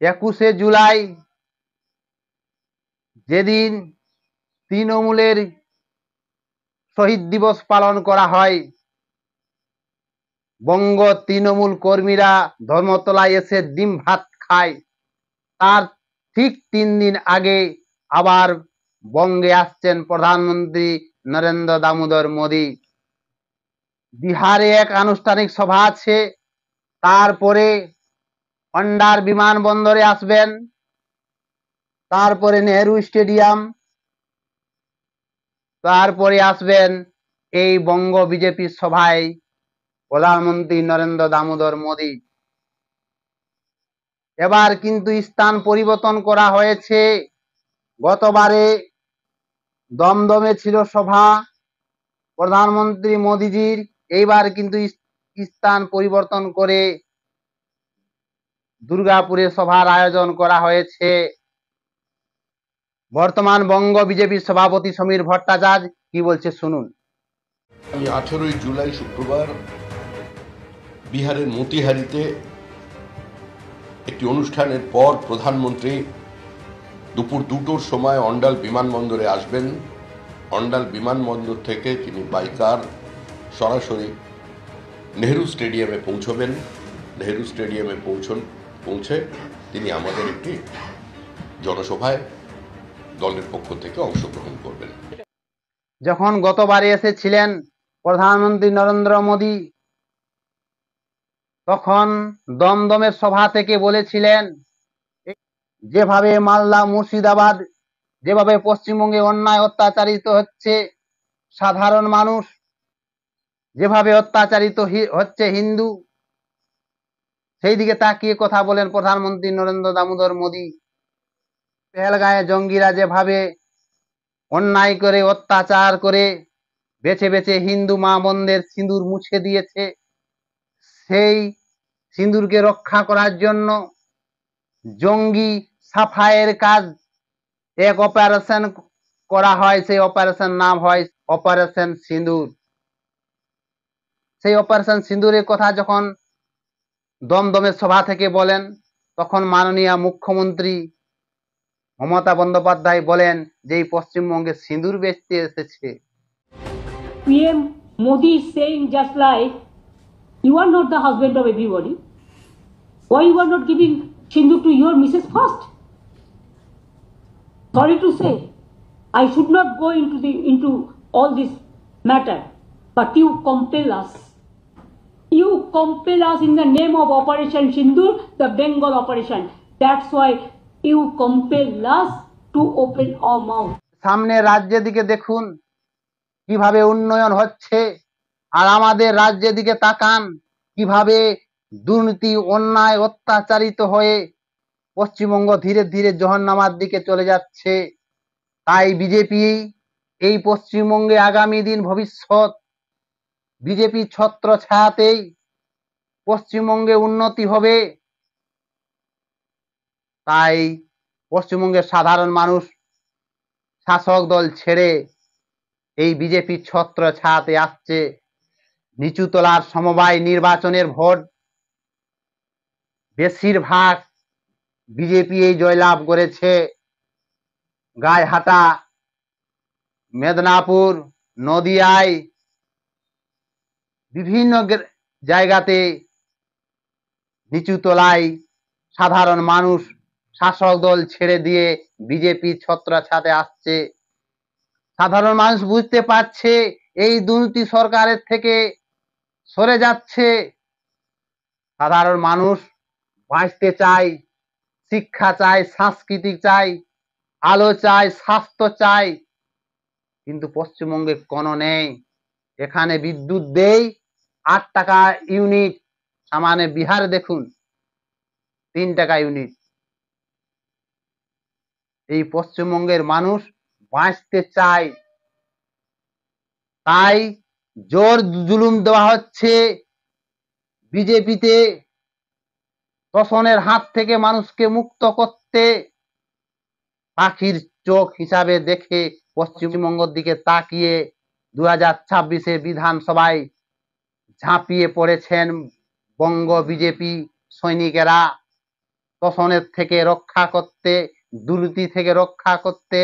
21শে জুলাই যেদিন তৃণমূলের শহীদ দিবস পালন করা হয়, বঙ্গ তৃণমূল কর্মীরা ধর্মতলায় এসে ডিম ভাত খায়। তার ঠিক 3 দিন আগে আবার বঙ্গে আসছেন প্রধানমন্ত্রী নরেন্দ্র দামোদর মোদী। বিহারে এক আনুষ্ঠানিক সভা আছে, তারপরে অন্ডার বিমানবন্দরে আসবেন, তারপরে নেহেরু স্টেডিয়াম, তারপরে আসবেন এই বঙ্গ বিজেপি সভায় প্রধানমন্ত্রী নরেন্দ্র দামোদর মোদী। এবার কিন্তু স্থান পরিবর্তন করা হয়েছে। গতবারে দমদমে ছিল সভা প্রধানমন্ত্রী মোদীজির, এইবার কিন্তু স্থান পরিবর্তন করে দুর্গাপুরে সভার আয়োজন করা হয়েছে। বর্তমান বঙ্গ বিজেপির সভাপতি সমীর ভট্টাচার্য কি বলছে শুনুন। 18 জুলাই শুক্রবার বিহারের মতিহারিতে একটি অনুষ্ঠানের পর প্রধানমন্ত্রী দুপুর 2টোর সময় অন্ডাল বিমানবন্দরে আসবেন। অন্ডাল বিমানবন্দর থেকে তিনি বাই কার সরাসরি নেহেরু স্টেডিয়ামে পৌঁছবেন। নেহেরু স্টেডিয়ামে পৌঁছে তিনি আমাদের একটি জনসভায় দলের পক্ষ থেকে অংশগ্রহণ করবেন। যখন গতবারে এসেছিলেন প্রধানমন্ত্রী নরেন্দ্র মোদী, তখন দমদমের সভা থেকে বলেছিলেন যেভাবে মালদা মুর্শিদাবাদ, যেভাবে পশ্চিমবঙ্গে অন্যায় অত্যাচারিত হচ্ছে সাধারণ মানুষ, যেভাবে অত্যাচারিত হচ্ছে হিন্দু, সেই দিকে তাকিয়ে কথা বলেন প্রধানমন্ত্রী নরেন্দ্র দামোদর মোদী। পেহেলগাঁয়ে জঙ্গিরা যেভাবে অন্যায় করে অত্যাচার করে বেছে বেছে হিন্দু মা বোনদের সিঁদুর মুছে দিয়েছে, সেই সিঁদুরকে রক্ষা করার জন্য জঙ্গি সাফাইয়ের কাজ এক অপারেশন করা হয়। সেই অপারেশন নাম হয় অপারেশন সিঁদুর। সেই অপারেশন সিঁদুরের কথা যখন দমদমের সভা থেকে বলেন, তখন মাননীয় মুখ্যমন্ত্রী মমতা বন্দ্যোপাধ্যায় বলেন যে এই পশ্চিমবঙ্গে সিঁদুর বেচতে এসেছে। PM Modi is saying just like, you are not the husband of everybody. Why you are not giving sindoor to your Mrs. first? Sorry to say, I should not go into all this matter, but you compel us. You compel us in the name of Operation Sindoor, the Bengal operation. That's why you compel us to open our mouth. সামনে রাজ্যের দিকে দেখুন কিভাবে উন্নয়ন হচ্ছে, আর আমাদের রাজ্যের দিকে তাকান কিভাবে দুর্নীতি অন্যায় অত্যাচারিত হয়ে পশ্চিমবঙ্গ ধীরে ধীরে জহন্নামার দিকে চলে যাচ্ছে। তাই বিজেপি এই পশ্চিমবঙ্গে আগামী দিন ভবিষ্যৎ বিজেপি ছত্র ছায়াতেই পশ্চিমবঙ্গে উন্নতি হবে। তাই পশ্চিমবঙ্গের সাধারণ মানুষ শাসক দল ছেড়ে এই বিজেপির ছত্র ছায়াতে আসছে। নিচুতলার সমবায় নির্বাচনের ভোট বেশিরভাগ বিজেপি এই জয়লাভ করেছে। গাইহাটা, মেদিনীপুর, নদিয়ায় বিভিন্ন জায়গাতে নিচুতলায় সাধারণ মানুষ শাসক দল ছেড়ে দিয়ে বিজেপি ছত্রছায়াতে আসছে। সাধারণ মানুষ বুঝতে পারছে এই দুর্নীতি সরকারের থেকে সরে যাচ্ছে। সাধারণ মানুষ বাঁচতে চায়, শিক্ষা চায়, সাংস্কৃতিক চায়, আলো চায়, স্বাস্থ্য চায়, কিন্তু পশ্চিমবঙ্গে কোনো নেই। এখানে বিদ্যুৎ দেই 8 টাকা ইউনিট, সামনে বিহার দেখুন 3 টাকা ইউনিট। এই পশ্চিমবঙ্গের মানুষ বাঁচতে চায়, তাই জোর জুলুম দেওয়া হচ্ছে বিজেপিতে শোষণের হাত থেকে মানুষকে মুক্ত করতে। পাখির চোখ হিসাবে দেখে পশ্চিমবঙ্গের দিকে তাকিয়ে 2026 বিধানসভায় ঝাঁপিয়ে পড়েছেন বঙ্গ বিজেপি সৈনিকেরা। তোষণের থেকে রক্ষা করতে, দুর্নীতি থেকে রক্ষা করতে